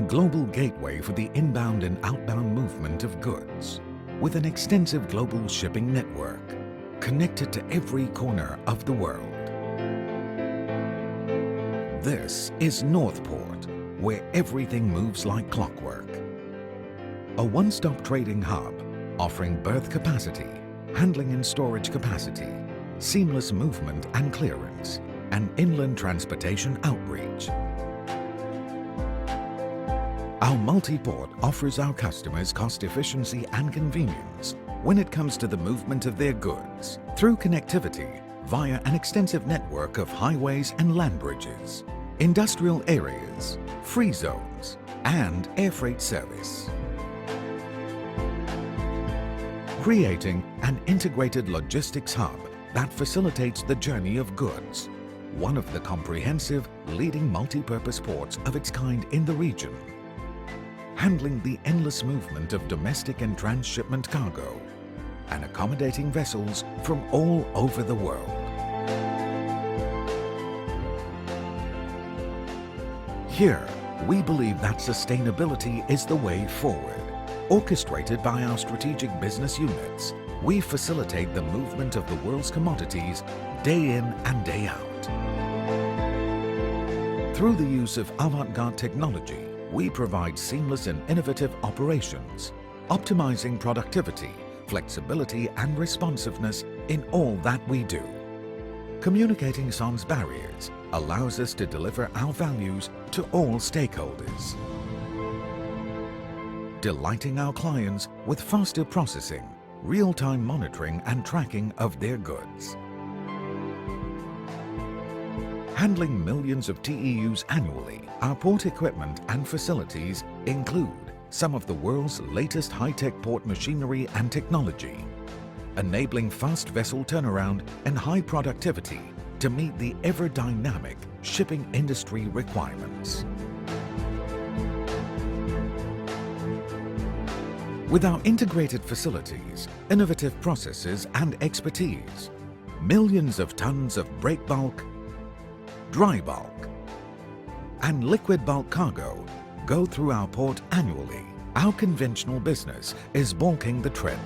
a global gateway for the inbound and outbound movement of goods, with an extensive global shipping network, connected to every corner of the world. This is Northport, where everything moves like clockwork. A one-stop trading hub, offering berth capacity, handling and storage capacity, seamless movement and clearance, and inland transportation outreach. Our multi-port offers our customers cost efficiency and convenience when it comes to the movement of their goods through connectivity via an extensive network of highways and land bridges, industrial areas, free zones, and air freight service. Creating an integrated logistics hub that facilitates the journey of goods, one of the comprehensive leading multi-purpose ports of its kind in the region, handling the endless movement of domestic and transshipment cargo, and accommodating vessels from all over the world. Here, we believe that sustainability is the way forward. Orchestrated by our strategic business units, we facilitate the movement of the world's commodities day in and day out. Through the use of avant-garde technology, we provide seamless and innovative operations, optimizing productivity, flexibility and responsiveness in all that we do. Communicating sans barriers allows us to deliver our values to all stakeholders. Delighting our clients with faster processing, real-time monitoring and tracking of their goods. Handling millions of TEUs annually, our port equipment and facilities include some of the world's latest high-tech port machinery and technology, enabling fast vessel turnaround and high productivity to meet the ever-dynamic shipping industry requirements. With our integrated facilities, innovative processes and expertise, millions of tons of break bulk, dry bulk, and liquid bulk cargo go through our port annually. Our conventional business is bulking the trend.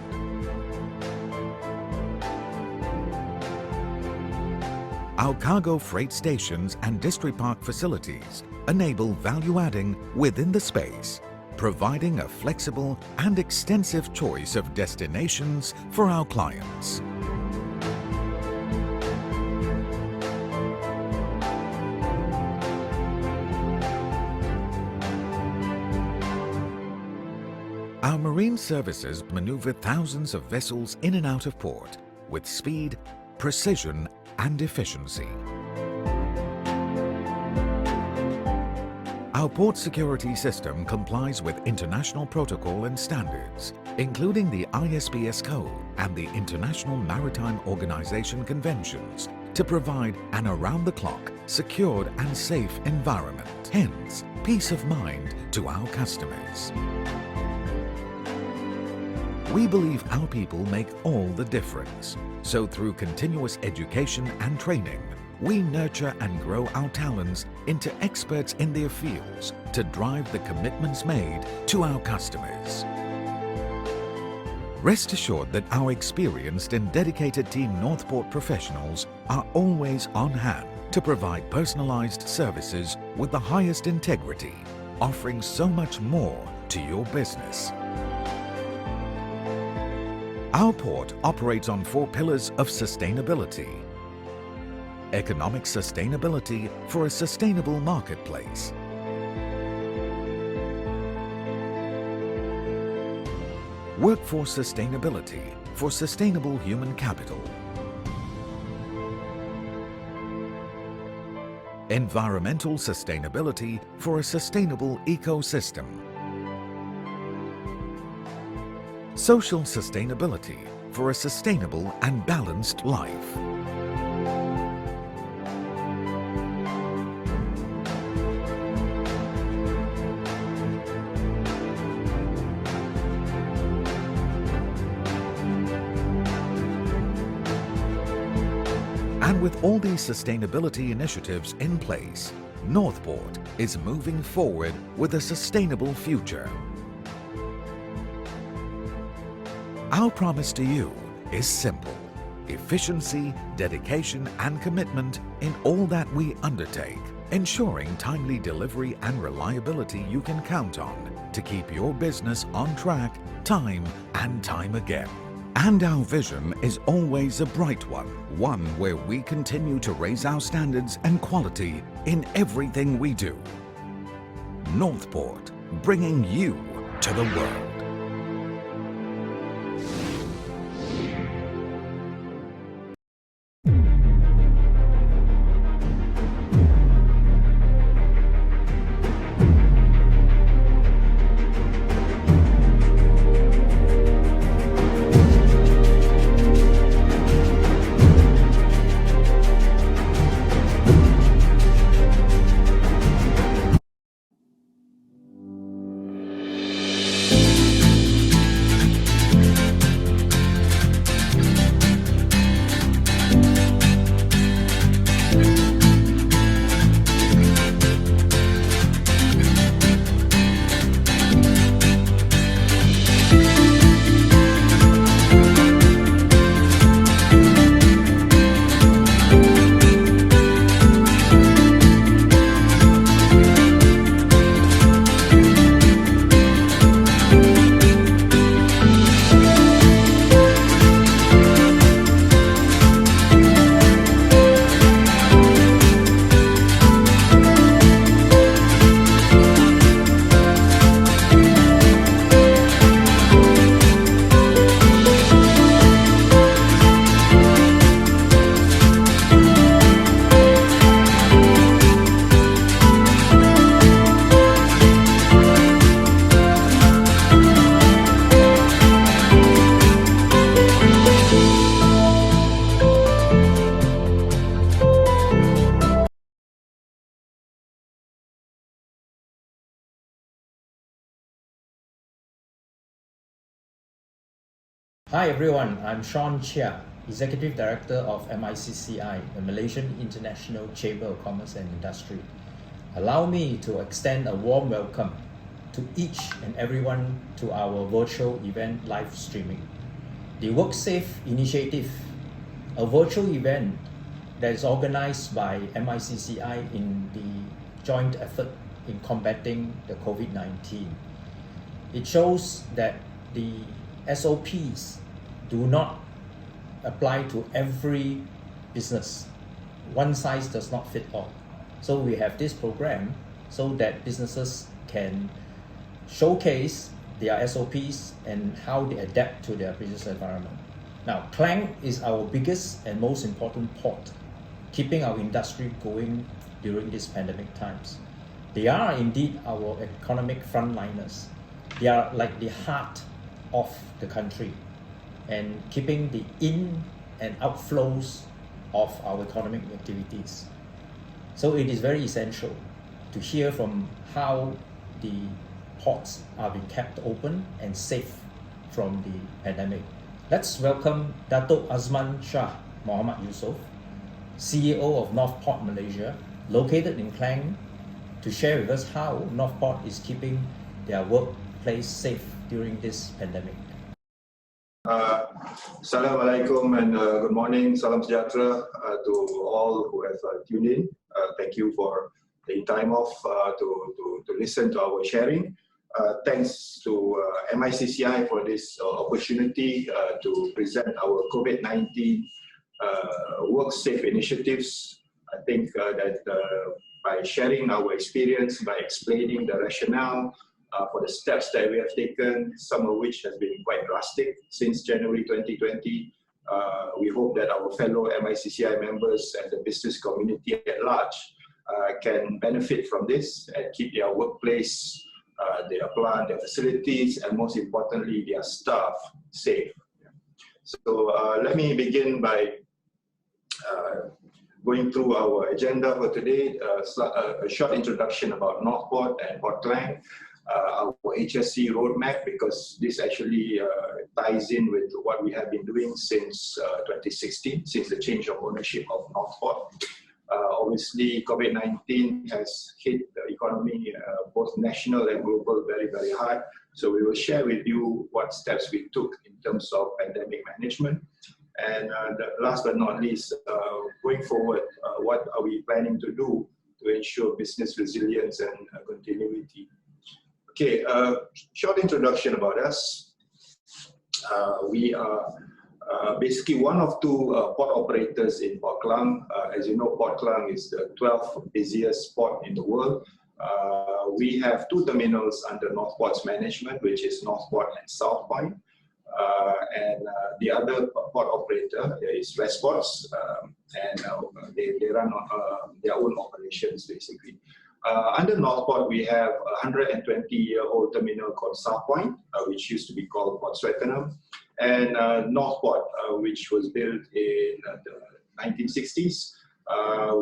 Our cargo freight stations and district park facilities enable value-adding within the space, providing a flexible and extensive choice of destinations for our clients. Our marine services maneuver thousands of vessels in and out of port with speed, precision, and efficiency. Our port security system complies with international protocol and standards, including the ISPS Code and the International Maritime Organization Conventions, to provide an around-the-clock, secured and safe environment, hence peace of mind to our customers. We believe our people make all the difference, so through continuous education and training, we nurture and grow our talents into experts in their fields to drive the commitments made to our customers. Rest assured that our experienced and dedicated team Northport professionals are always on hand to provide personalized services with the highest integrity, offering so much more to your business. Our port operates on 4 pillars of sustainability. Economic sustainability for a sustainable marketplace. Workforce sustainability for sustainable human capital. Environmental sustainability for a sustainable ecosystem. Social sustainability for a sustainable and balanced life. And with all these sustainability initiatives in place, Northport is moving forward with a sustainable future. Our promise to you is simple: efficiency, dedication and commitment in all that we undertake, ensuring timely delivery and reliability you can count on to keep your business on track time and time again. And our vision is always a bright one where we continue to raise our standards and quality in everything we do. Northport, bringing you to the world. Hi everyone, I'm Sean Chia, Executive Director of MICCI, the Malaysian International Chamber of Commerce and Industry. Allow me to extend a warm welcome to each and everyone to our virtual event live streaming. The WorkSafe initiative, a virtual event that is organized by MICCI in the joint effort in combating the COVID-19. It shows that the SOPs do not apply to every business. One size does not fit all. So we have this program so that businesses can showcase their SOPs and how they adapt to their business environment. Now, Klang is our biggest and most important port, keeping our industry going during these pandemic times. They are indeed our economic frontliners. They are like the heart of the country and keeping the in and outflows of our economic activities. So it is very essential to hear from how the ports are being kept open and safe from the pandemic. Let's welcome Datuk Azman Shah Muhammad Yusof, CEO of Northport Malaysia, located in Klang, to share with us how Northport is keeping their workplace safe during this pandemic. Assalamualaikum and good morning, salam sejahtera to all who have tuned in. Thank you for taking time off to listen to our sharing. Thanks to MICCI for this opportunity to present our COVID-19 work-safe initiatives. I think that by sharing our experience, by explaining the rationale for the steps that we have taken, some of which has been quite drastic since January 2020. We hope that our fellow MICCI members and the business community at large can benefit from this and keep their workplace, their plant, their facilities, and most importantly, their staff safe. So let me begin by going through our agenda for today, a short introduction about Northport and Port Klang, our HSC roadmap, because this actually ties in with what we have been doing since 2016, since the change of ownership of Northport. Obviously, COVID-19 has hit the economy, both national and global, very, very hard. So we will share with you what steps we took in terms of pandemic management. And last but not least, going forward, what are we planning to do to ensure business resilience and continuity? Okay, short introduction about us. We are basically one of two port operators in Port Klang. As you know, Port Klang is the 12th busiest port in the world. We have two terminals under Northport's management, which is Northport and South Point. And the other port operator is Westports, and they run on their own operations basically. Under Northport, we have a 120-year-old terminal called South Point, which used to be called Port Swettenham, and Northport, which was built in the 1960s,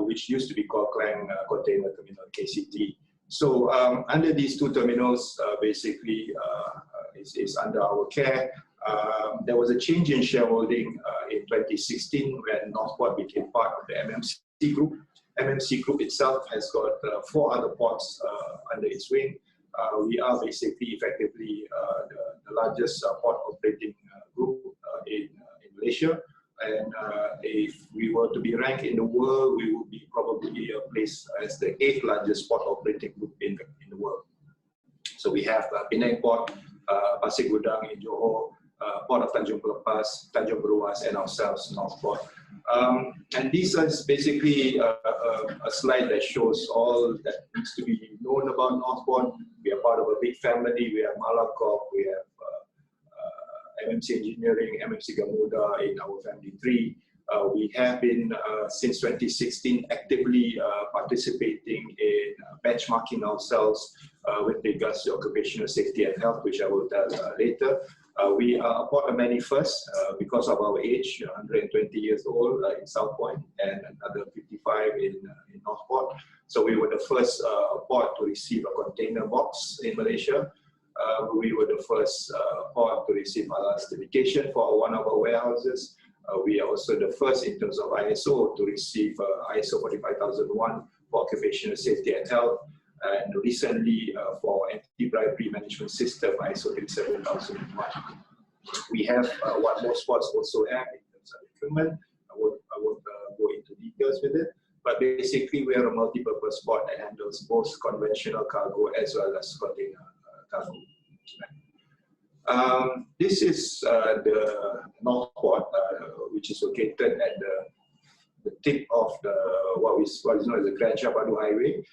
which used to be called Klang Container Terminal, KCT. So under these two terminals, basically is under our care. There was a change in shareholding in 2016 when Northport became part of the MMC Group. MMC Group itself has got 4 other ports under its wing. We are basically effectively the largest port operating group in Malaysia. And if we were to be ranked in the world, we would be probably placed as the 8th largest port operating group in the world. So we have Penang Port, Pasir Gudang in Johor, Port of Tanjung Pelepas, Tanjung Beruas, and ourselves, Northport. And this is basically a slide that shows all that needs to be known about Northport. We are part of a big family. We have Malacorp, we have MMC Engineering, MMC Gamuda in our family tree. We have been, since 2016, actively participating in benchmarking ourselves with regards to occupational safety and health, which I will tell later. We are a port of many firsts because of our age, 120 years old in South Point and another 55 in Northport. So we were the first port to receive a container box in Malaysia. We were the first port to receive halal certification for one of our warehouses. We are also the first in terms of ISO to receive ISO 45001 for occupational safety and health. And recently for anti-bribery management system, ISO 27001. We have what most ports also have in terms of equipment. I won't go into details with it, but basically we are a multi-purpose port that handles both conventional cargo as well as container cargo. This is the Northport, which is located at the tip of the what is known as the Grand Shah-Padu Highway.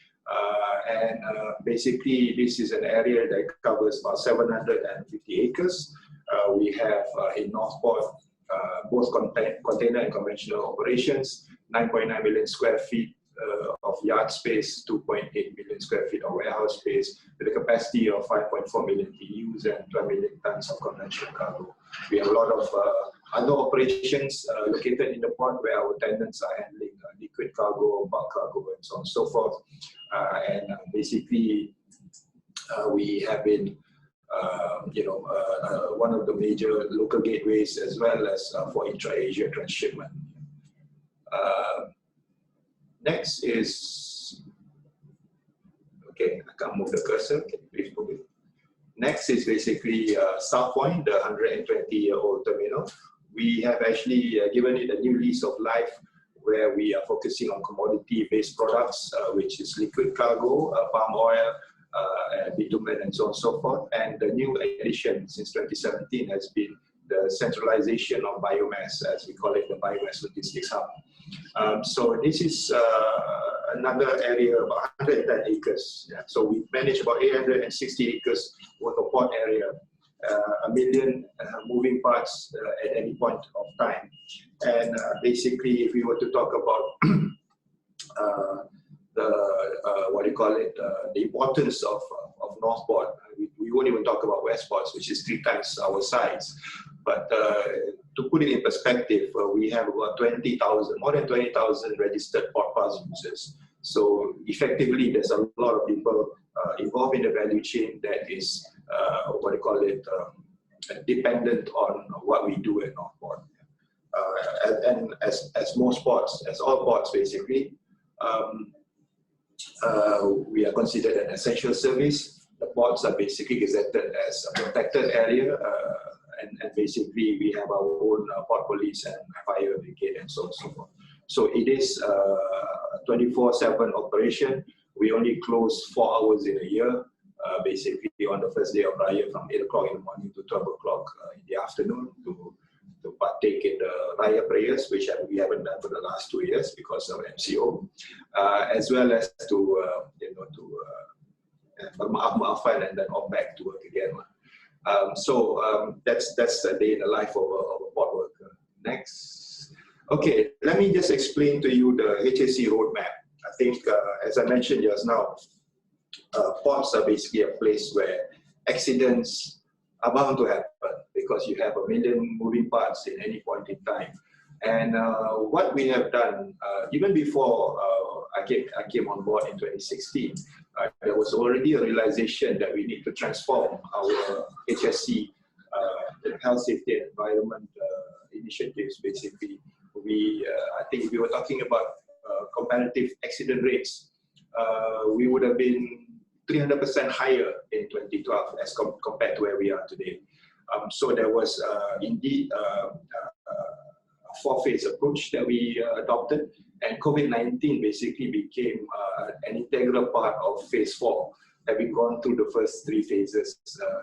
Basically, this is an area that covers about 750 acres. We have in Northport both container and conventional operations, 9.9 million square feet of yard space, 2.8 million square feet of warehouse space, with a capacity of 5.4 million TEUs and 12 million tons of conventional cargo. We have a lot of other operations located in the port where our tenants are handling liquid cargo, bulk cargo, and so on and so forth. Basically, we have been, one of the major local gateways as well as for intra-Asia transshipment. Next is, okay, I can't move the cursor. Can you please move it? Next is basically South Point, the 120-year-old terminal. We have actually given it a new lease of life where we are focusing on commodity-based products, which is liquid cargo, palm oil, bitumen, and so on and so forth. And the new addition since 2017 has been the centralization of biomass, as we call it, the biomass logistics hub. So this is another area of 110 acres. Yeah. So we manage about 860 acres worth of port area, 1 million moving parts at any point of time. And basically, if we were to talk about the importance of Northport, we won't even talk about Westports, which is 3 times our size. But to put it in perspective, we have about more than 20,000 registered port pass users. So effectively, there's a lot of people involved in the value chain that is, dependent on what we do at Northport. And as most ports, as all ports basically, We are considered an essential service. The ports are basically gazetted as a protected area, and basically we have our own port police and fire brigade and so on and so forth. So it is a 24/7 operation. We only close 4 hours in a year, basically on the first day of Raya from 8 o'clock in the morning to 12 o'clock in the afternoon to partake in the Raya prayers, which we haven't done for the last 2 years because of MCO, as well as to maaf-maafan and then off back to work again. That's a day in the life of a port worker. Next. Okay, let me just explain to you the HSE roadmap. I think, as I mentioned just now, ports are basically a place where accidents are bound to happen because you have a million moving parts in any point in time. And what we have done, even before I came on board in 2016, there was already a realization that we need to transform our HSE, health, safety and environment initiatives. Basically, I think we were talking about comparative accident rates. We would have been 300% higher in 2012 as compared to where we are today. So there was indeed a 4-phase approach that we adopted, and COVID-19 basically became an integral part of phase 4, having gone through the first 3 phases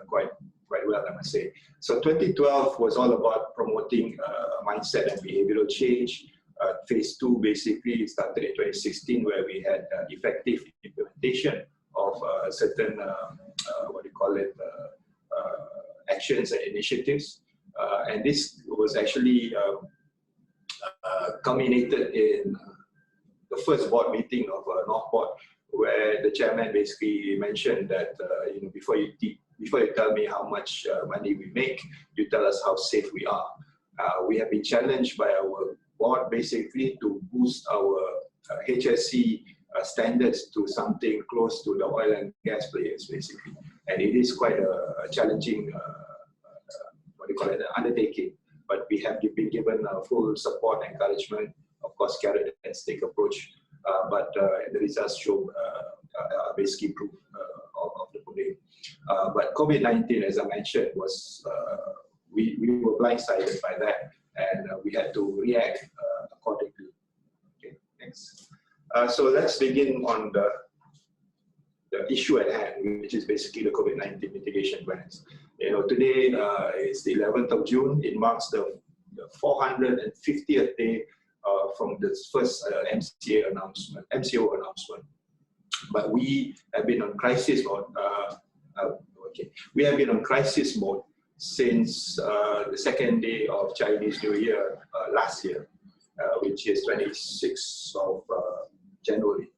quite well, I must say. So 2012 was all about promoting mindset and behavioral change. Phase 2 basically started in 2016, where we had effective implementation of certain, actions and initiatives. And this was actually culminated in the first board meeting of Northport, where the chairman basically mentioned that before you tell me how much money we make, you tell us how safe we are. We have been challenged by our board basically to boost our HSE standards to something close to the oil and gas players basically, and it is quite a challenging undertaking. But we have been given full support, encouragement, of course, carrot and stick approach. But the results show basically proof of the pudding. But COVID-19, as I mentioned, was we were blindsided by that, and we had to react accordingly. Okay, next. So let's begin on the issue at hand, which is basically the COVID-19 mitigation plans. Today is the 11th of June. It marks the 450th day from the first MCO announcement. But we have been on crisis mode. We have been on crisis mode since the second day of Chinese New Year last year, which is 26th of January,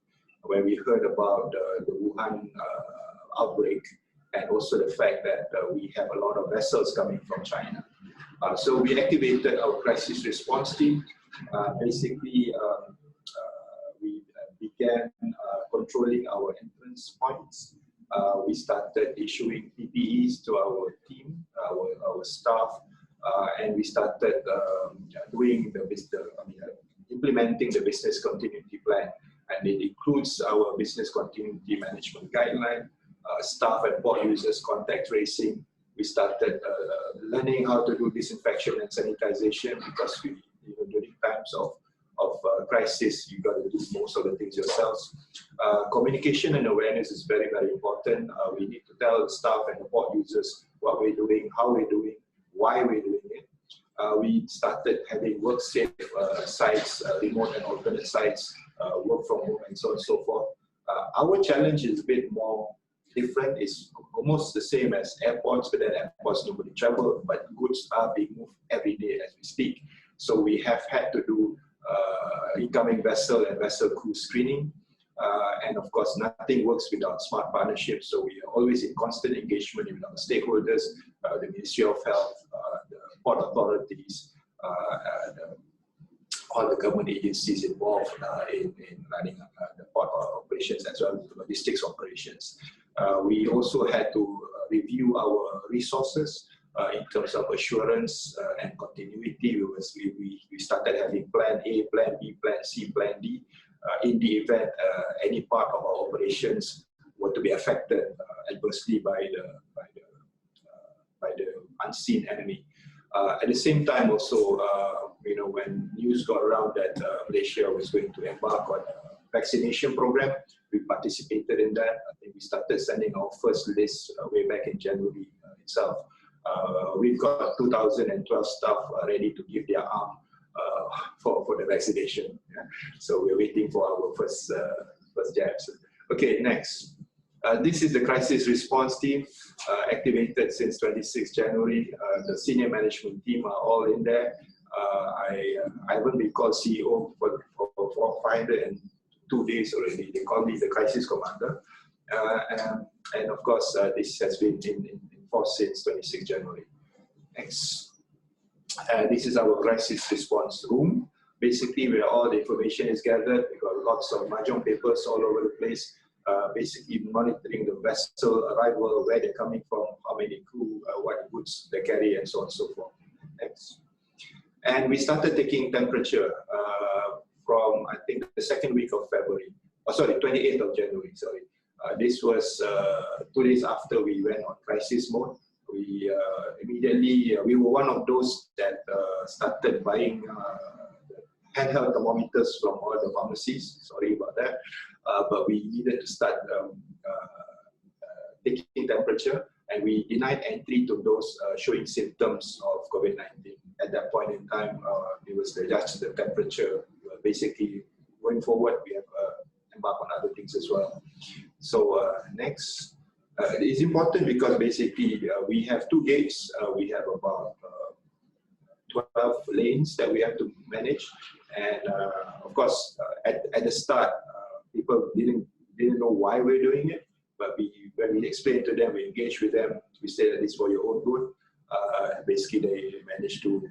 where we heard about the Wuhan outbreak, and also the fact that we have a lot of vessels coming from China. So we activated our crisis response team. Basically, we began controlling our entrance points. We started issuing PPEs to our team, our staff, and we started implementing the business continuity plan. And it includes our business continuity management guideline, staff and port users contact tracing. We started learning how to do disinfection and sanitization, because during times of crisis, you got to do most of the things yourselves. Communication and awareness is very, very important. We need to tell the staff and the port users what we're doing, how we're doing, why we're doing it. We started having work-safe sites, remote and alternate sites, work from home, and so on and so forth. Our challenge is a bit more different. It's almost the same as airports, but then airports nobody travel, but goods are being moved every day as we speak. So we have had to do incoming vessel and vessel crew screening. And of course, nothing works without smart partnerships. So we are always in constant engagement with our stakeholders, the Ministry of Health, the port authorities, all the government agencies involved in running the port operations, as well as the logistics operations. We also had to review our resources in terms of assurance and continuity. We started having Plan A, Plan B, Plan C, Plan D. in the event any part of our operations were to be affected adversely by the unseen enemy. At the same time, also, when news got around that Malaysia was going to embark on a vaccination program, we participated in that. I think we started sending our first list way back in January itself. We've got 2012 staff ready to give their arm for the vaccination. Yeah. So we're waiting for our first jabs. Okay, next. This is the crisis response team, activated since 26 January. The senior management team are all in there. I haven't been called CEO for 502 days already. They call me the crisis commander. And of course, this has been in force since 26 January. Next. This is our crisis response room. Basically, where all the information is gathered. We've got lots of mahjong papers all over the place. Basically monitoring the vessel arrival, where they're coming from, how many crew, what goods they carry, and so on and so forth. Next. And we started taking temperature from, I think, the second week of February. Oh, sorry, 28th of January, sorry. This was 2 days after we went on crisis mode. We immediately, we were one of those that started buying handheld thermometers from all the pharmacies. Sorry about that. But we needed to start taking temperature, and we denied entry to those showing symptoms of COVID-19. At that point in time, it was just the temperature. Basically, going forward, we have embarked on other things as well. So next. It's important because basically we have 2 gates. We have about 12 lanes that we have to manage. And of course, at the start, people didn't know why we're doing it, but when we explained to them, we engaged with them, we said that it's for your own good. Basically, they managed to,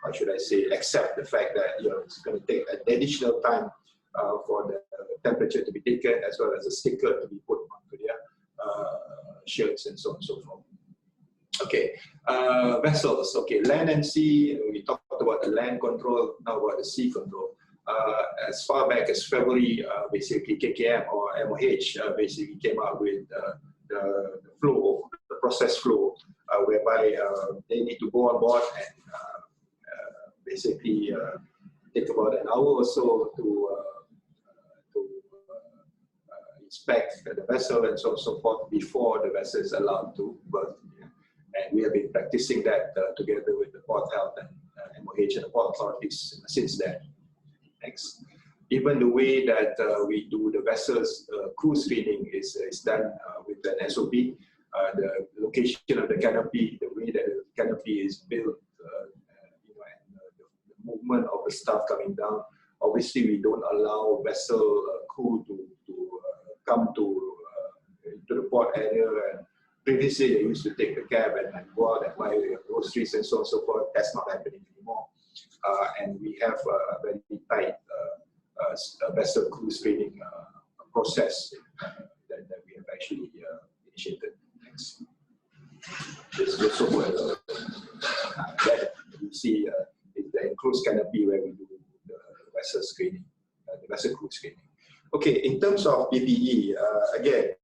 how should I say, accept the fact that it's going to take additional time for the temperature to be taken, as well as a sticker to be put onto their shirts and so on and so forth. Okay, vessels. Okay, land and sea. We talked about the land control, now about the sea control. As far back as February, basically KKM or MOH basically came up with the flow, the process flow, whereby they need to go on board and basically take about an hour or so to inspect the vessel and so on and so forth before the vessel is allowed to berth. And we have been practicing that together with the Port Health and MOH and the Port Authorities since then. Next. Even the way that we do the vessel's crew screening is done with an SOP. The location of the canopy, the way that the canopy is built, and the movement of the staff coming down. Obviously, we don't allow vessel crew to come to the port area. And previously, they used to take the cab and go out and buy groceries and so on and so forth. That's not happening anymore. And we have a very tight vessel crew screening process that we have actually initiated. Next. This is also where that you see the enclosed canopy where we do the vessel screening, the vessel crew screening. Okay, in terms of PPE, again,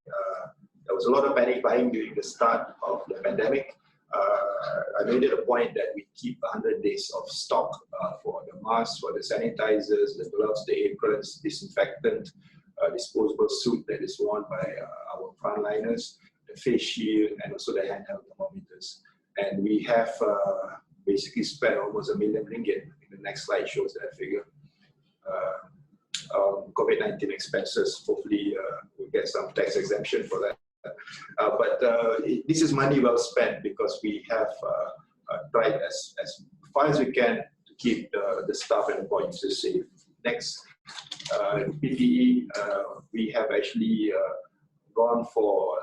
there was a lot of panic buying during the start of the pandemic. I made it a point that we keep 100 days of stock for the masks, for the sanitizers, the gloves, the aprons, disinfectant, disposable suit that is worn by our frontliners, the face shield, and also the handheld thermometers. And we have basically spent almost R1 million. I think the next slide shows that figure. COVID-19 expenses, hopefully we'll get some tax exemption for that. But this is money well spent because we have tried as far as we can to keep the staff and employees safe. Next, PPE, we have actually gone for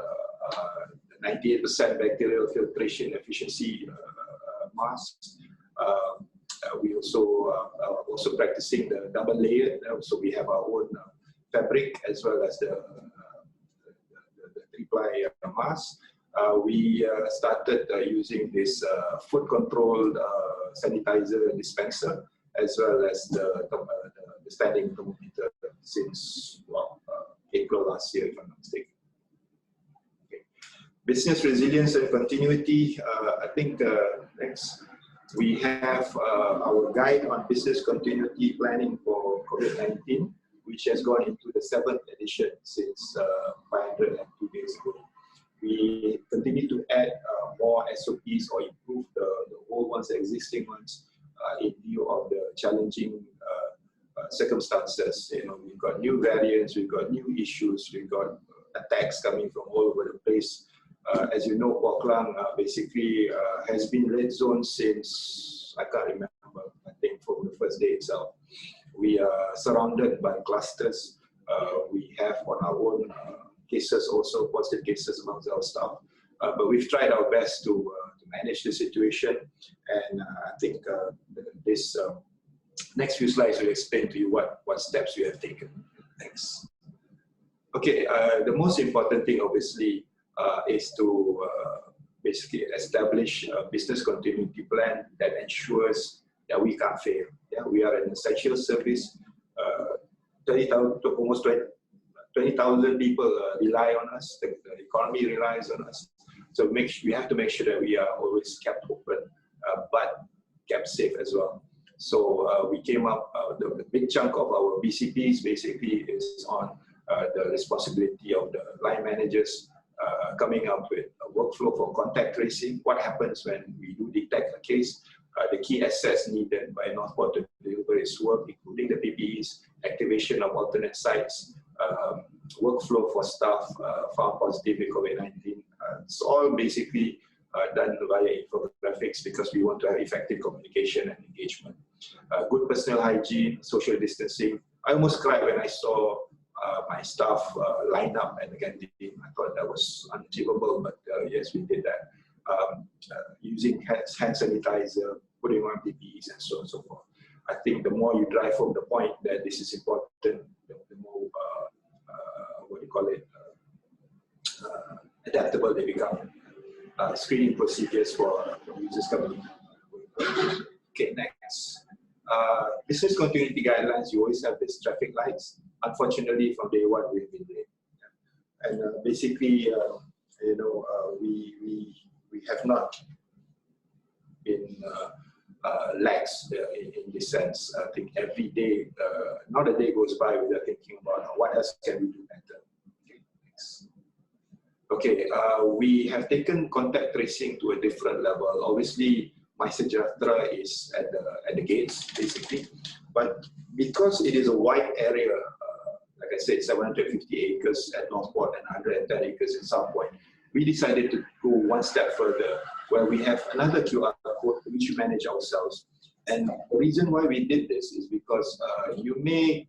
98% bacterial filtration efficiency masks. We also practicing the double layer. So we have our own fabric as well as the three-ply mask. We started using this foot controlled sanitizer dispenser as well as the standing thermometer since April last year, if I'm not mistaken. Okay. Business resilience and continuity. I think next we have our guide on business continuity planning for COVID-19, which has gone into the 7th edition since 502 days ago. We continue to add more SOPs or improve the old ones, the existing ones, in view of the challenging circumstances. You know, we've got new variants, we've got new issues, we've got attacks coming from all over the place. As you know, Port Klang basically has been red zone since, I can't remember, I think from the first day itself. We are surrounded by clusters. We have on our own cases also, positive cases amongst our staff. But we've tried our best to manage the situation. And I think this next few slides will explain to you what steps we have taken. Thanks. Okay, the most important thing obviously is to basically establish a business continuity plan that ensures that we can't fail. Yeah, we are an essential service. 30,000 to almost 20,000 people rely on us. The economy relies on us. So we have to make sure that we are always kept open, but kept safe as well. So we came up, the big chunk of our BCPs basically is on the responsibility of the line managers, coming up with a workflow for contact tracing. What happens when we do detect a case? The key assets needed by Northport to deliver its work, including the PPEs, activation of alternate sites, workflow for staff found positive with COVID-19. It's all basically done via infographics because we want to have effective communication and engagement. Good personal hygiene, social distancing. I almost cried when I saw my staff line up at the canteen. I thought that was unachievable, but yes, we did that. Using hand sanitizer, putting on PPEs, and so on and so forth. I think the more you drive home the point that this is important, the more adaptable they become. Screening procedures for users coming in. Okay, next. Business continuity guidelines, you always have these traffic lights. Unfortunately, from day one, we've been late. And basically, you know, we have not been lax in this sense. I think every day, not a day goes by without thinking about what else can we do better. Okay, next. Okay, we have taken contact tracing to a different level. Obviously, My Sejahtera is at the gates, basically. But because it is a wide area, like I said, 750 acres at Northport and 110 acres in South Point, we decided to go one step further, where we have another QR code which we manage ourselves. And the reason why we did this is because you may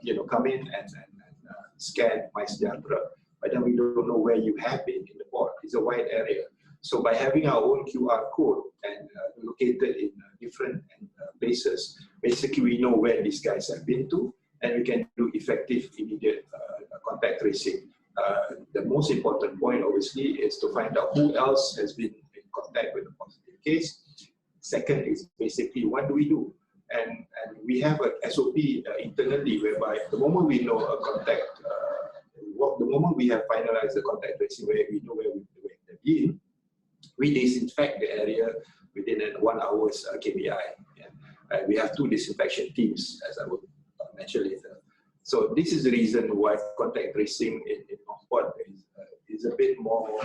you know, come in and scan My Sejahtera, but then we don't know where you have been in the port. It's a wide area. So by having our own QR code and located in different places, basically we know where these guys have been to, and we can do effective, immediate contact tracing. The most important point, obviously, is to find out who else has been in contact with a positive case. Second is basically what do we do? And we have a SOP internally whereby the moment we know a contact, the moment we have finalized the contact tracing, where we know where they've been, we disinfect the area within 1 hour's KPI. Yeah. We have 2 disinfection teams, as I will mention later. So this is the reason why contact tracing in Northport is a bit more,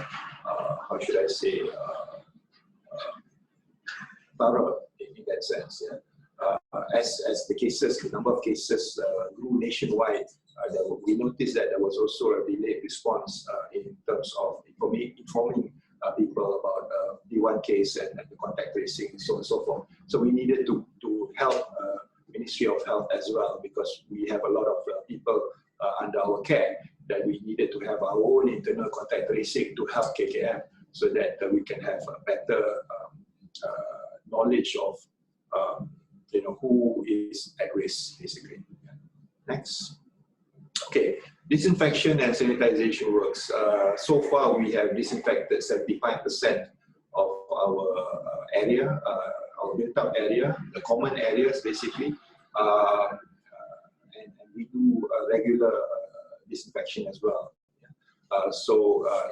how should I say, thorough in that sense. Yeah. As the cases, the number of cases grew nationwide, we noticed that there was also a delayed response in terms of informing people about the one case and the contact tracing, so on and so forth. So we needed to help Ministry of Health as well, because we have a lot of people under our care, that we needed to have our own internal contact tracing to help KKM, so that we can have a better knowledge of you know, who is at risk, basically. Next. Okay, disinfection and sanitization works. So far, we have disinfected 75% of our area, our built-up area, the common areas, basically. And we do regular disinfection as well.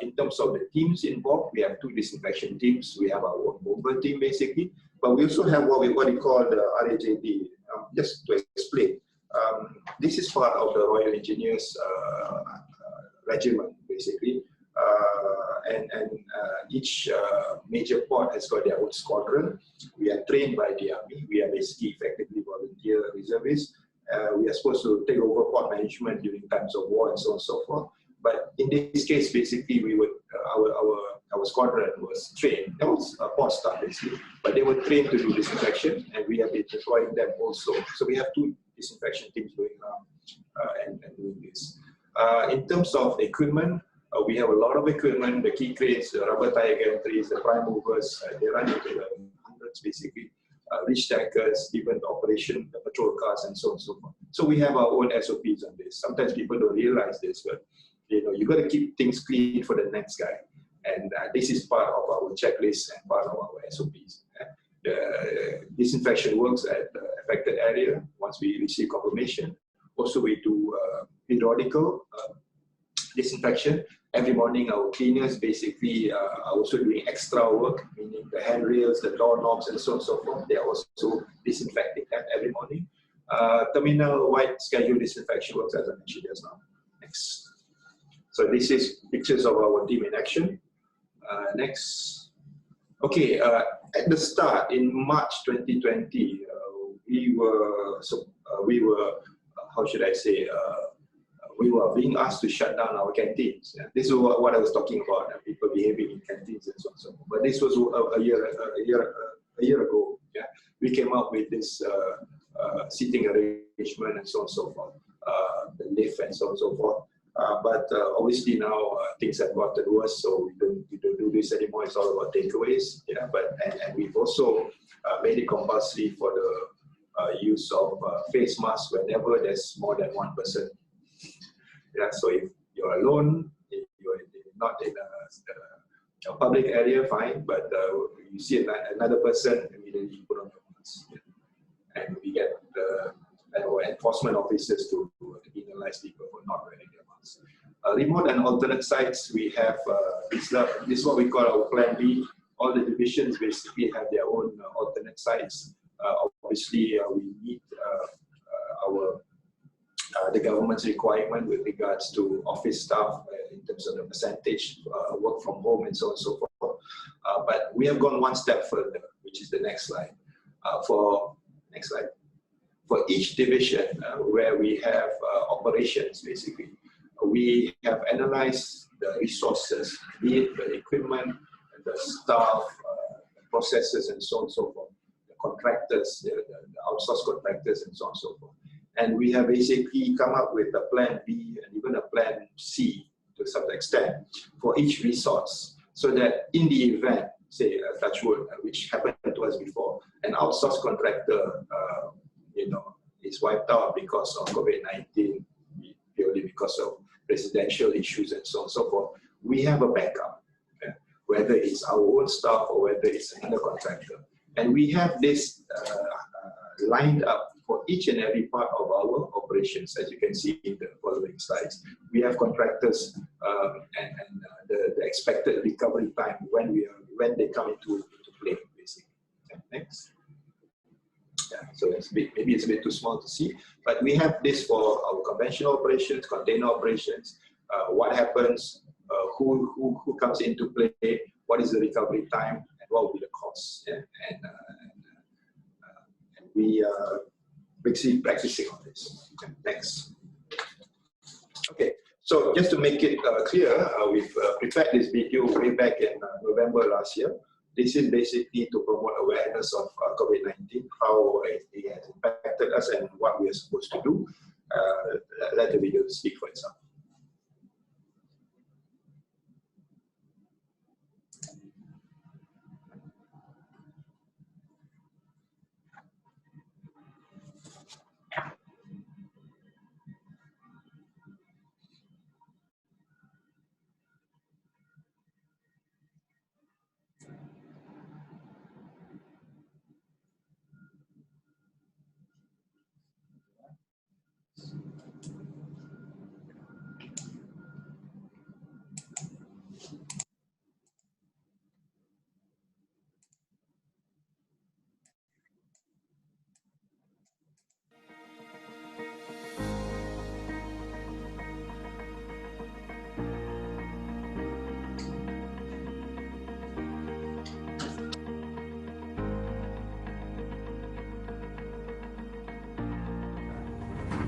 In terms of the teams involved, we have 2 disinfection teams. We have our own mobile team basically, but we also have what we call the RAJD. Just to explain, this is part of the Royal Engineers regiment basically, and each major port has got their own squadron. We are trained by the army. We are basically effectively volunteer reservists. We are supposed to take over port management during times of war and so on and so forth. But in this case, basically, we would our squadron was trained. That was a port staff basically, but they were trained to do disinfection, and we have been deploying them also. So we have 2 disinfection teams going around and doing this. In terms of equipment, we have a lot of equipment: the key cranes, the rubber tire gantries, the prime movers. They run into the hundreds basically. Reach tankers, even the operation, the patrol cars, and so on and so forth. So we have our own SOPs on this. Sometimes people don't realize this, but you got to keep things clean for the next guy, and this is part of our checklist and part of our SOPs. The disinfection works at the affected area once we receive confirmation. Also, we do periodical disinfection. Every morning, our cleaners basically are also doing extra work, meaning the handrails, the doorknobs, and so on and so forth. They are also disinfecting that every morning. Terminal-wide scheduled disinfection works, as I mentioned just now. Next. So this is pictures of our team in action. Next. Okay, at the start in March 2020, we were how should I say? We were being asked to shut down our canteens. This is what I was talking about, people behaving in canteens and so on and so forth. But this was a year ago. Yeah, we came up with this seating arrangement and so on and so forth, the lift and so on and so forth. But obviously now things have gotten worse, so we don't do this anymore. It's all about takeaways. Yeah, and we've also made it compulsory for the use of face masks whenever there's more than 1 person. Yeah, so if you're alone, if you're not in a public area, fine. But you see another person, immediately you put on your mask. Yeah. And we get enforcement officers to penalize people for not wearing their masks. Remote and alternate sites, we have this is what we call our Plan B. All the divisions basically have their own alternate sites. Obviously, we meet the government's requirement with regards to office staff in terms of the percentage work from home and so on and so forth. But we have gone 1 step further, which is the next slide. Next slide. For each division where we have operations, basically, we have analyzed the resources, be it the equipment, the staff, the processes, and so on and so forth, the contractors, the outsourced contractors, and so on and so forth. And we have basically come up with a Plan B and even a Plan C to some extent for each resource, so that in the event, say, touch wood, which happened to us before, an outsourced contractor, is wiped out because of COVID-19, purely because of residential issues and so on and so forth, we have a backup, whether it's our own staff or whether it's another contractor. And we have this lined up for each and every part of our operations, as you can see in the following slides. We have contractors and the expected recovery time when they come into play, basically. Okay, next. Yeah, so maybe it's a bit too small to see, but we have this for our conventional operations, container operations. What happens? Who comes into play? What is the recovery time? And what will be the cost? Yeah? And we are basically practicing on this. Okay, next. Okay, so just to make it clear, we've prepared this video way back in November last year. This is basically to promote awareness of COVID-19, how it has impacted us and what we are supposed to do. Let the video speak for itself.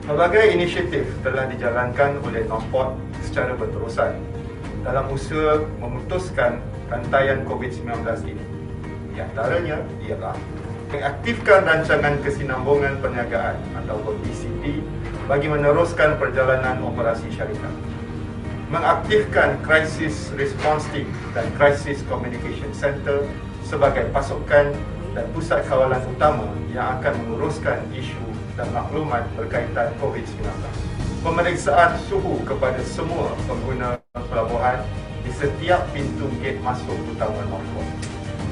Pelbagai inisiatif telah dijalankan oleh Northport secara berterusan dalam usaha memutuskan rantaian COVID-19 ini. Di antaranya ialah mengaktifkan rancangan kesinambungan perniagaan atau BCP bagi meneruskan perjalanan operasi syarikat, mengaktifkan Crisis Response Team dan Crisis Communication Center sebagai pasukan dan pusat kawalan utama yang akan menguruskan isu dan maklumat berkaitan COVID-19. Pemeriksaan suhu kepada semua pengguna pelabuhan di setiap pintu gate masuk utama Northport.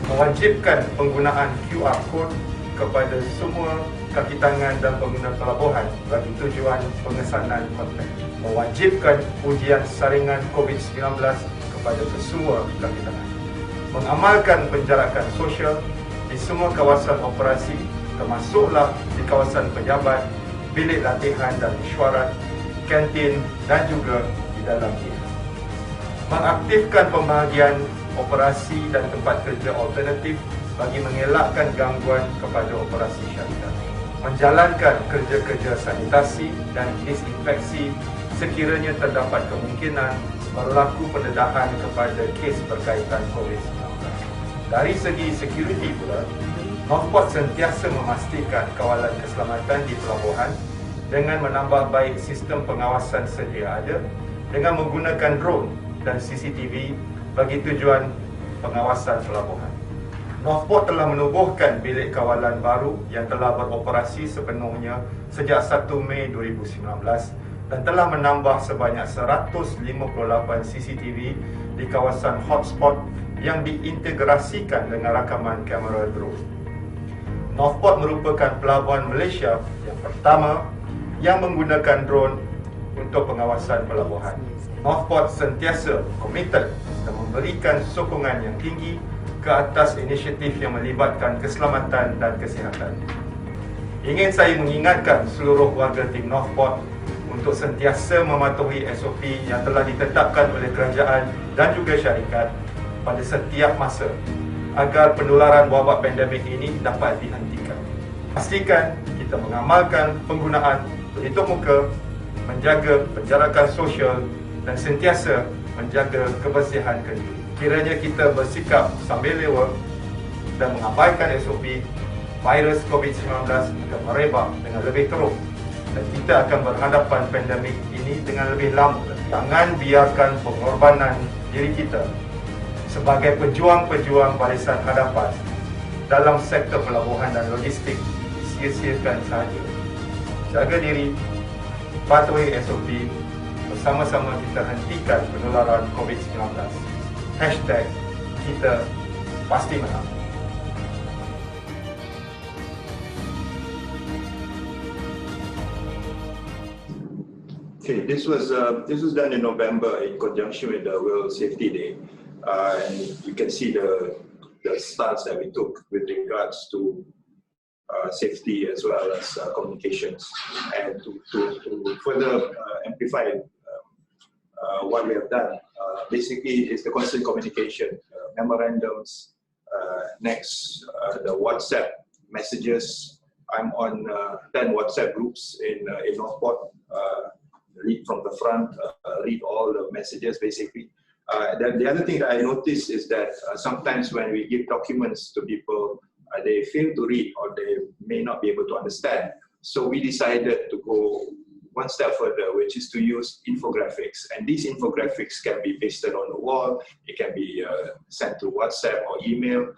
Mewajibkan penggunaan QR Code kepada semua kaki tangan dan pengguna pelabuhan bagi tujuan pengesanan konten. Mewajibkan ujian saringan COVID-19 kepada kesemua kaki tangan. Mengamalkan penjarakan sosial di semua kawasan operasi, termasuklah di kawasan pejabat, bilik latihan dan mesyuarat, kantin dan juga di dalam gate. Mengaktifkan pembahagian operasi dan tempat kerja alternatif bagi mengelakkan gangguan kepada operasi syarikat. Menjalankan kerja-kerja sanitasi dan disinfeksi sekiranya terdapat kemungkinan berlaku pendedahan kepada kes berkaitan COVID-19. Dari segi security pula, Northport sentiasa memastikan kawalan keselamatan di pelabuhan dengan menambah baik sistem pengawasan sedia ada dengan menggunakan drone dan CCTV bagi tujuan pengawasan pelabuhan. Northport telah menubuhkan bilik kawalan baru yang telah beroperasi sepenuhnya sejak 1 Mei 2019 dan telah menambah sebanyak 158 CCTV di kawasan hotspot yang diintegrasikan dengan rakaman kamera drone. Northport merupakan pelabuhan Malaysia yang pertama yang menggunakan drone untuk pengawasan pelabuhan. Northport sentiasa komited dan memberikan sokongan yang tinggi ke atas inisiatif yang melibatkan keselamatan dan kesihatan. Ingin saya mengingatkan seluruh warga tim Northport untuk sentiasa mematuhi SOP yang telah ditetapkan oleh kerajaan dan juga syarikat pada setiap masa agar penularan wabak pandemik ini dapat dihentikan. Pastikan kita mengamalkan penggunaan pelitup muka, menjaga penjarakan sosial dan sentiasa menjaga kebersihan kenduri. Kiranya kita bersikap sambil lewa dan mengabaikan SOP, virus COVID-19 akan merebak dengan lebih teruk dan kita akan berhadapan pandemik ini dengan lebih lama. Jangan biarkan pengorbanan diri kita sebagai pejuang-pejuang barisan hadapan dalam sektor pelabuhan dan logistik sia-siakan sahaja. Jaga diri, patuhi SOP, bersama-sama kita hentikan penularan COVID-19. #kita pasti menang. Okay, this was done in November in conjunction with the World Safety Day, and you can see the stance that we took with regards to safety as well as communications, and to further amplify what we have done. Basically, it's the constant communication, memorandums, next the WhatsApp messages. I'm on 10 WhatsApp groups in Northport. Read from the front, read all the messages basically. The other thing that I noticed is that sometimes when we give documents to people, they fail to read or they may not be able to understand. So we decided to go one step further, which is to use infographics. And these infographics can be pasted on the wall, it can be sent through WhatsApp or email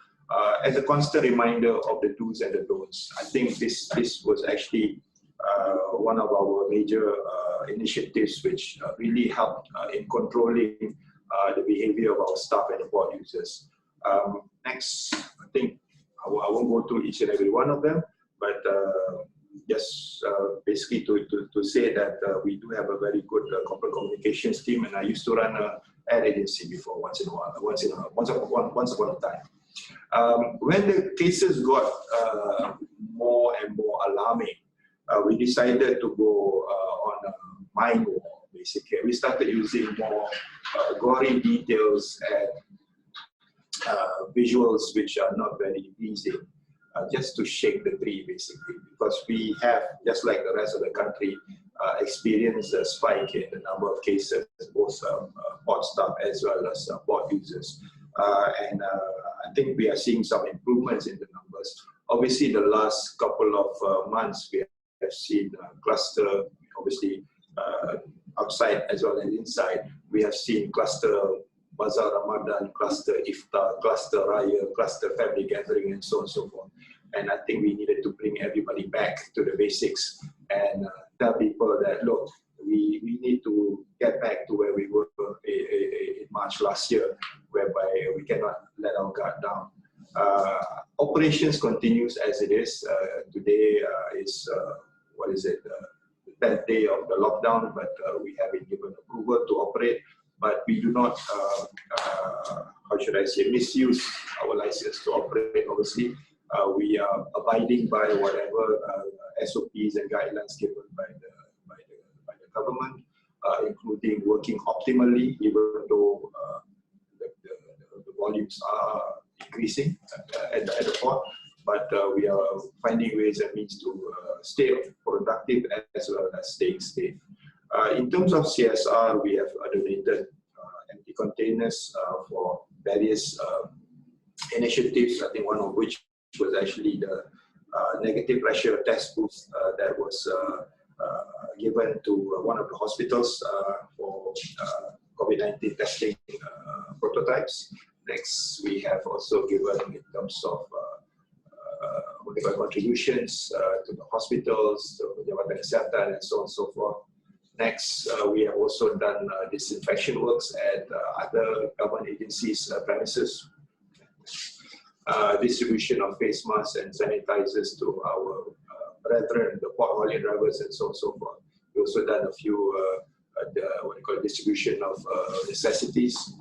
as a constant reminder of the do's and the don'ts. I think this was actually one of our major initiatives which really helped in controlling the behavior of our staff and the port users. Next, I think I won't go through each and every one of them, but just basically to say that we do have a very good corporate communications team, and I used to run an ad agency before once upon a time. When the cases got more and more alarming, we decided to go on a mind war, basically. We started using more gory details and visuals which are not very easy, just to shake the tree, basically. Because we have, just like the rest of the country, experienced a spike in the number of cases, both port staff as well as port users. I think we are seeing some improvements in the numbers. Obviously, the last couple of months, we have seen cluster, obviously, outside as well as inside. We have seen cluster Bazaar Ramadan, cluster Iftar, cluster Raya, cluster family gathering, and so on and so forth. And I think we needed to bring everybody back to the basics and tell people that, look, we need to get back to where we were in March last year, whereby we cannot let our guard down. Operations continues as it is. Today is, the 10th day of the lockdown, but we have been given approval to operate. But we do not, how should I say, misuse our license to operate, obviously. We are abiding by whatever SOPs and guidelines given by the government, including working optimally, even though the volumes are increasing at the port. But we are finding ways and means to stay productive as well as staying safe. In terms of CSR, we have donated empty containers for various initiatives, I think one of which was actually the negative pressure test booth that was given to one of the hospitals for COVID-19 testing prototypes. Next, we have also given in terms of contributions to the hospitals, to Jabatan Kesihatan, and so on and so forth. Next, we have also done disinfection works at other government agencies' premises. Distribution of face masks and sanitizers to our brethren, the port haulier drivers, and so on and so forth. We also done a few distribution of necessities.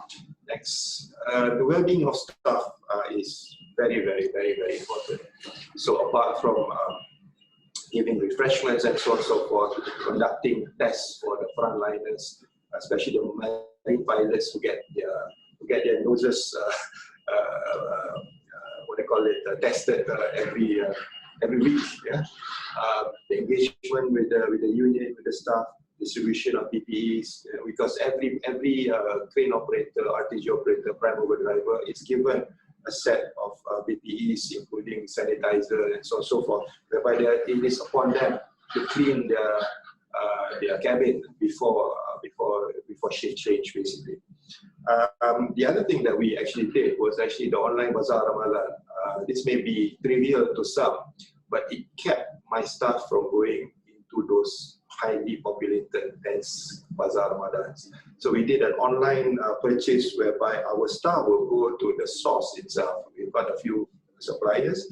Next, the well-being of staff is very, very, very, very important. So apart from giving refreshments and so on and so forth, conducting tests for the frontliners, especially the marine pilots who get their noses tested every week. Yeah, the engagement with the union, with the staff, distribution of PPEs, because every crane operator, RTG operator, prime mover driver is given a set of PPEs, including sanitizer and so on and so forth, whereby it is upon them to clean their cabin before shift change, basically. The other thing that we actually did was actually the online Bazaar Ramadan. This may be trivial to some, but it kept my staff from going into those highly populated, dense Bazaar Ramadans. So we did an online purchase whereby our staff will go to the source itself. We've got a few suppliers.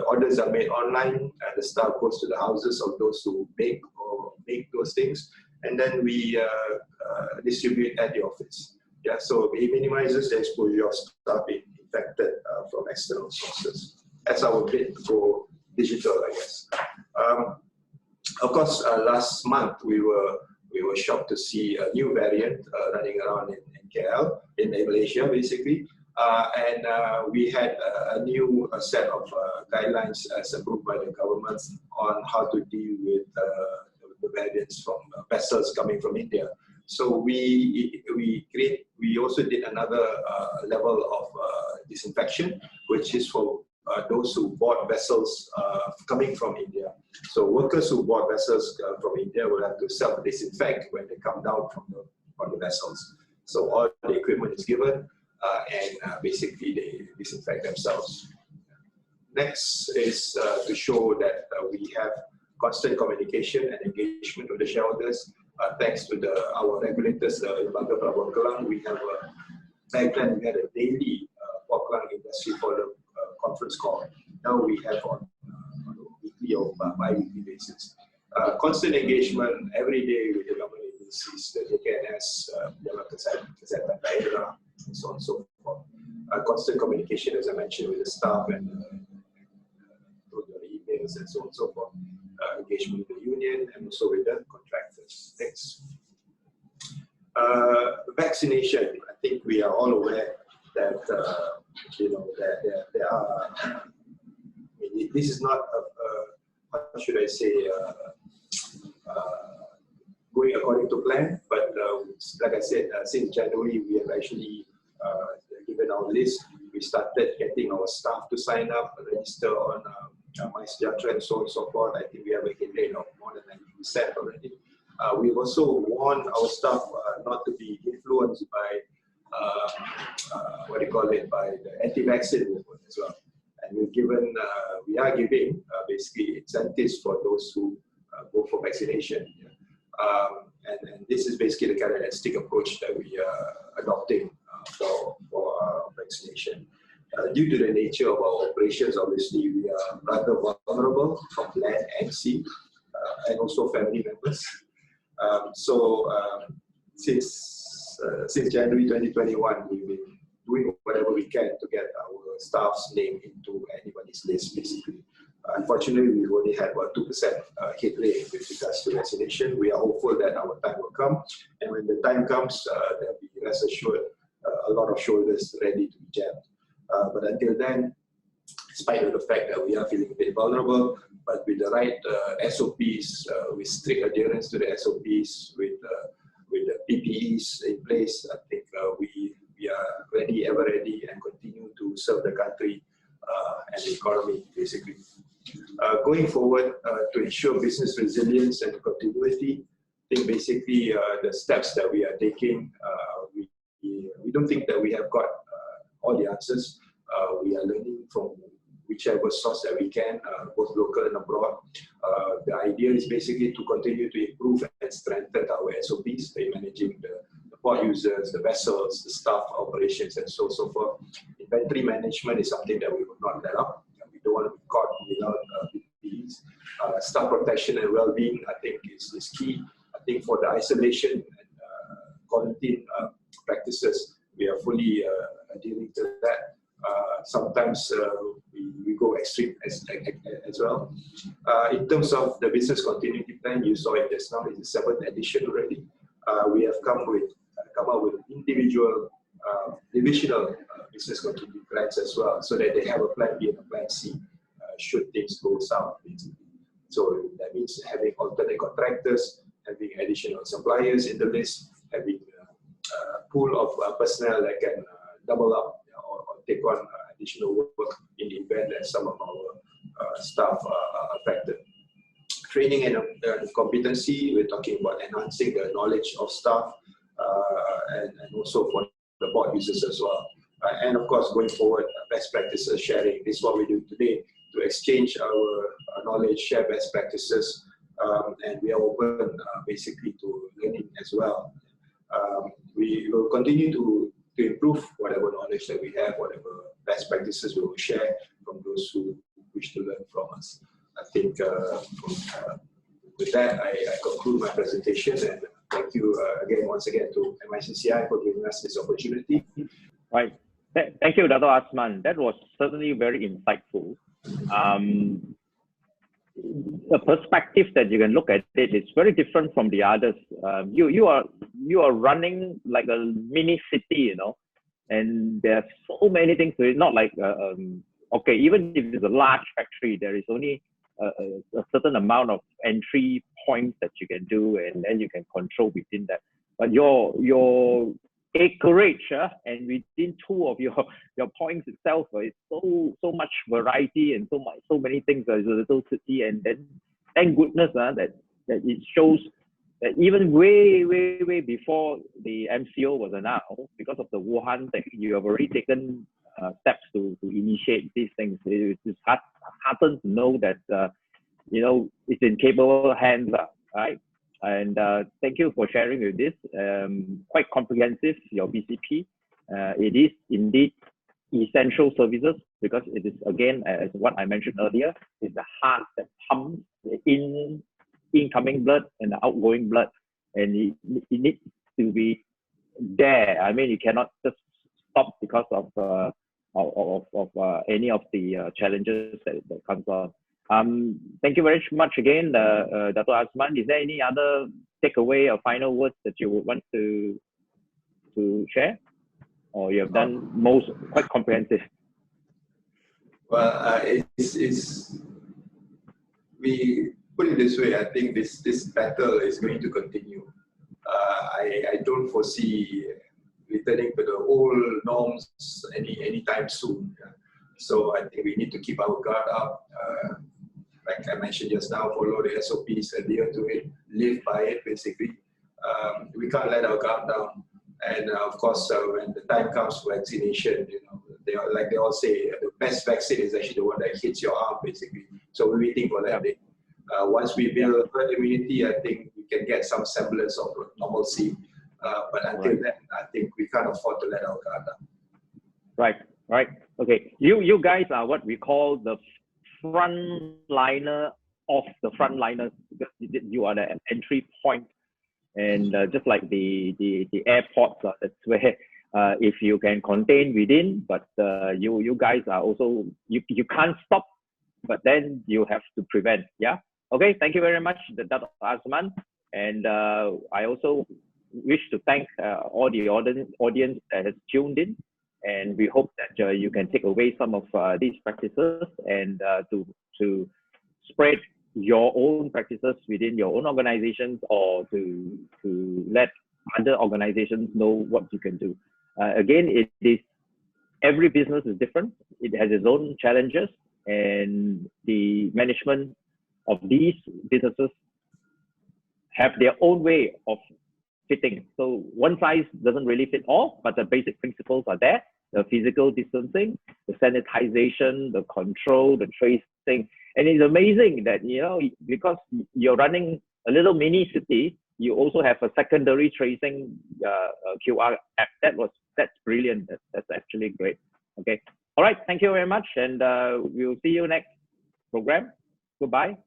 Orders are made online, and the staff goes to the houses of those who make those things, and then we distribute at the office. Yeah, so it minimizes the exposure of staff being infected from external sources. That's our bid to go digital, I guess. Of course, last month we were shocked to see a new variant running around in KL, in Malaysia, basically. And we had a new set of guidelines as approved by the government on how to deal with the variants from vessels coming from India. So we also did another level of disinfection, which is for those who bought vessels coming from India. So workers who bought vessels from India will have to self-disinfect when they come down from the vessels. So all the equipment is given, and basically they disinfect themselves. Next is to show that we have constant communication and engagement with the shareholders. Thanks to our regulators in Bangka Pelabuhan Kelang, we have back then we had a daily Port Kelang Industry Forum conference call. Now we have on a weekly or bi-weekly basis. Constant engagement every day with the government agencies, the JKNS, Jabatan Kesihatan Daerah, and so on and so forth. Constant communication, as I mentioned, with the staff and through the emails and so on and so forth. Engagement with the union and also with the contractors. Next. Vaccination. I think we are all aware that there are. This is not how should I say going according to plan, but like I said, since January, we have actually given our list. We started getting our staff to sign up, register on MySejahtera and so on and so forth. I think we have a hit rate of more than 90% already. We've also warned our staff not to be influenced by by the anti-vaccine movement as well. And we are giving basically incentives for those who go for vaccination. And this is basically the carrot and stick approach that we are adopting for vaccination. Due to the nature of our operations, obviously we are rather vulnerable from land and sea, and also family members. Since January 2021, we've been doing whatever we can to get our staff's name into anybody's list, basically. Unfortunately, we've only had about 2% hit rate with regards to vaccination. We are hopeful that our time will come, and when the time comes, there'll be, rest assured, a lot of shoulders ready to be jabbed. But until then, despite of the fact that we are feeling a bit vulnerable, but with the right SOPs, with strict adherence to the SOPs, with the PPEs in place, I think we are ready, ever ready, and continue to serve the country and the economy, basically. Going forward, to ensure business resilience and continuity, I think basically the steps that we are taking, we don't think that we have got all the answers. We are learning from whichever source that we can, both local and abroad. The idea is basically to continue to improve and strengthen our SOPs by managing the port users, the vessels, the staff operations, and so forth. Inventory management is something that we will not let up. We don't want to be caught without PPEs. Staff protection and well-being, I think, is key. I think for the isolation and quarantine practices, we are fully adhering to that. Sometimes we go extreme as well. In terms of the business continuity plan, you saw it just now, it's the 7th edition already. We have come up with individual, divisional business continuity plans as well, so that they have a plan B and a plan C should things go south, basically. So that means having alternate contractors, having additional suppliers in the list, having a pool of personnel that can double up or take on additional work in the event that some of our staff are affected. Training and competency, we're talking about enhancing the knowledge of staff and also for the board users as well. And of course, going forward, best practices sharing. This is what we do today, to exchange our knowledge, share best practices, and we are open basically to learning as well. We will continue to improve whatever knowledge that we have, whatever best practices we will share from those who wish to learn from us. I think with that, I conclude my presentation, and thank you once again to MICCI for giving us this opportunity. Right. Thank you, Dr. Azman. That was certainly very insightful. The perspective that you can look at it is very different from the others. You are running like a mini city, and there's so many things to it. Not like okay, even if it's a large factory, there is only a certain amount of entry points that you can do, and then you can control within that. But your acreage and within 2 of your points itself, is so much variety and so many things as a little city. And then thank goodness that it shows that even way before the MCO was announced, because of the Wuhan thing, you have already taken steps to initiate these things. It's heartened to know that it's in capable hands, right? And thank you for sharing with this. Quite comprehensive, your BCP. It is indeed essential services, because it is, again, as what I mentioned earlier, is the heart that pumps the incoming blood and the outgoing blood, and it needs to be there. I mean, you cannot just stop because of any of the challenges that comes on. Thank you very much again, Dr. Azman. Is there any other takeaway or final words that you would want to share? Or you have done quite comprehensive? Well, put it this way, I think this battle is going to continue. I don't foresee returning to the old norms anytime soon. Yeah. So I think we need to keep our guard up. Like I mentioned just now, follow the SOPs, adhere to it, live by it, basically. We can't let our guard down. And of course, when the time comes for vaccination, they all say, the best vaccine is actually the one that hits your arm, basically. So we're waiting for that day. Once we build herd immunity, I think we can get some semblance of normalcy. But until then, I think we can't afford to let our guard down. Right. Okay. You guys are what we call the frontliner of the frontliners. You are the entry point. And just like the airports, that's where if you can contain within, but you guys are also, you can't stop, but then you have to prevent. Yeah. Okay. Thank you very much, Dr. Azman. And I also wish to thank all the audience that has tuned in. And we hope that you can take away some of these practices and to spread your own practices within your own organizations, or to let other organizations know what you can do. Again, every business is different. It has its own challenges, and the management of these businesses have their own way of fitting. So one size doesn't really fit all, but the basic principles are there. The physical distancing, the sanitization, the control, the tracing. And it's amazing that, because you're running a little mini city, you also have a secondary tracing QR app. That's brilliant. That's actually great. Okay. All right. Thank you very much. And we'll see you next program. Goodbye.